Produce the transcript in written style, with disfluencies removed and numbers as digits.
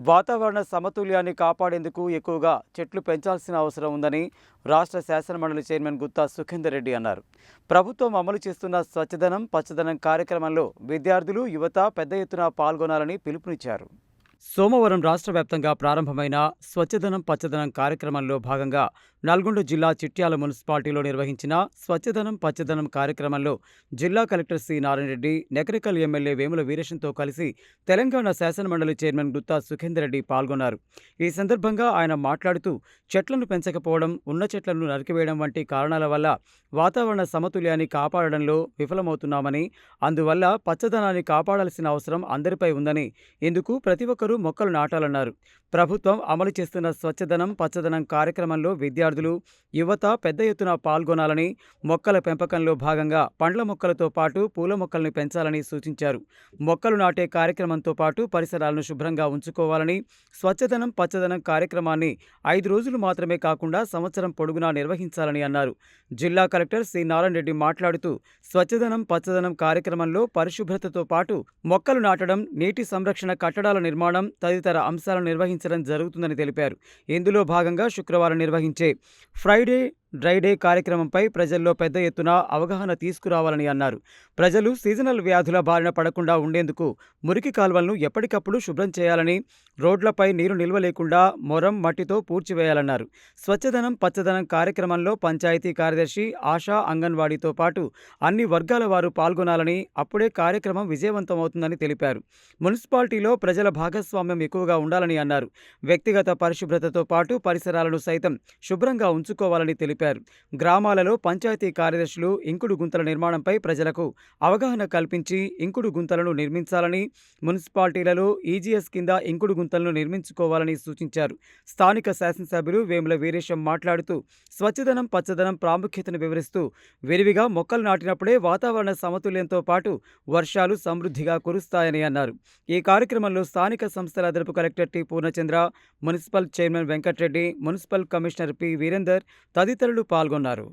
వాతావరణ సమతుల్యాన్ని కాపాడేందుకు ఎక్కువగా చెట్లు పెంచాల్సిన అవసరం ఉందని రాష్ట్ర శాసనమండలి చైర్మన్ గుత్తా సుఖేందర్ రెడ్డి అన్నారు. ప్రభుత్వం అమలు చేస్తున్న స్వచ్ఛదనం పచ్చదనం కార్యక్రమంలో విద్యార్థులు, యువత పెద్ద ఎత్తున పాల్గొనాలని పిలుపునిచ్చారు. సోమవారం రాష్ట్ర వ్యాప్తంగా ప్రారంభమైన స్వచ్ఛదనం పచ్చదనం కార్యక్రమంలో భాగంగా నల్గొండ జిల్లా చిట్యాల మున్సిపాలిటీలో నిర్వహించిన స్వచ్ఛదనం పచ్చదనం కార్యక్రమంలో జిల్లా collector C Narayana Reddy, Nakrekal MLA Vemula వీరేశంతో కలిసి తెలంగాణ శాసనమండలి చైర్మన్ గుత్తా సుఖేందర్ రెడ్డి పాల్గొన్నారు. ఈ సందర్భంగా ఆయన మాట్లాడుతూ చెట్లను పెంచకపోవడం, ఉన్న చెట్లను నరికివేయడం వంటి కారణాల వల్ల వాతావరణ సమతుల్యాన్ని కాపాడడంలో విఫలమవుతున్నామని, అందువల్ల పచ్చదనాన్ని కాపాడాల్సిన అవసరం అందరిపై ఉందని, ఇందుకు ప్రతి ఒక్కరూ మొక్కలు నాటాలన్నారు. ప్రభుత్వం అమలు చేస్తున్న స్వచ్ఛదనం పచ్చదనం కార్యక్రమంలో విద్యార్థులు, యువత పెద్ద ఎత్తున పాల్గొనాలని, మొక్కల పెంపకంలో భాగంగా పండ్ల మొక్కలతో పాటు పూల మొక్కల్ని పెంచాలని సూచించారు. మొక్కలు నాటే కార్యక్రమంతో పాటు పరిసరాలను శుభ్రంగా ఉంచుకోవాలని, స్వచ్ఛదనం పచ్చదనం కార్యక్రమాన్ని 5 రోజులు మాత్రమే కాకుండా సంవత్సరం పొడుగునా నిర్వహించాలని అన్నారు. జిల్లా కలెక్టర్ సి నారాయణ రెడ్డి మాట్లాడుతూ స్వచ్ఛదనం పచ్చదనం కార్యక్రమంలో పరిశుభ్రతతో పాటు మొక్కలు నాటడం, నీటి సంరక్షణ, కట్టడాల నిర్మాణం తదితర అంశాలను నిర్వహించడం జరుగుతుందని తెలిపారు. ఇందులో భాగంగా శుక్రవారం నిర్వహించే ఫ్రైడే డ్రై డే కార్యక్రమంపై ప్రజల్లో పెద్ద ఎత్తున అవగాహన తీసుకురావాలని అన్నారు. ప్రజలు సీజనల్ వ్యాధుల బారిన పడకుండా ఉండేందుకు మురికి కాల్వలను ఎప్పటికప్పుడు శుభ్రం చేయాలని, రోడ్లపై నీరు నిల్వ లేకుండా మొరం, మట్టితో పూడ్చివేయాలన్నారు. స్వచ్ఛదనం పచ్చదనం కార్యక్రమంలో పంచాయతీ కార్యదర్శి, ఆశా, అంగన్వాడీతో పాటు అన్ని వర్గాల వారు పాల్గొనాలని, అప్పుడే కార్యక్రమం విజయవంతమవుతుందని తెలిపారు. మున్సిపాలిటీలో ప్రజల భాగస్వామ్యం ఎక్కువగా ఉండాలని అన్నారు. వ్యక్తిగత పరిశుభ్రతతో పాటు పరిసరాలను సైతం శుభ్రంగా ఉంచుకోవాలని తెలిపారు. గ్రామాలలో పంచాయతీ కార్యదర్శులు ఇంకుడు గుంతల నిర్మాణంపై ప్రజలకు అవగాహన కల్పించి ఇంకుడు గుంతలను నిర్మించాలని, మున్సిపాలిటీలలో ఈజీఎస్ కింద ఇంకుడు గుంతలను నిర్మించుకోవాలని సూచించారు. స్థానిక శాసనసభ్యులు వేముల వీరేశం మాట్లాడుతూ స్వచ్ఛదనం పచ్చదనం ప్రాముఖ్యతను వివరిస్తూ విరివిగా మొక్కలు నాటినప్పుడే వాతావరణ సమతుల్యంతో పాటు వర్షాలు సమృద్ధిగా కురుస్తాయని అన్నారు. ఈ కార్యక్రమంలో స్థానిక సంస్థల అదనపు collector T Purnachandra, municipal chairman Venkatreddy, municipal commissioner P Virender తదితరులు పాల్గొన్నారు.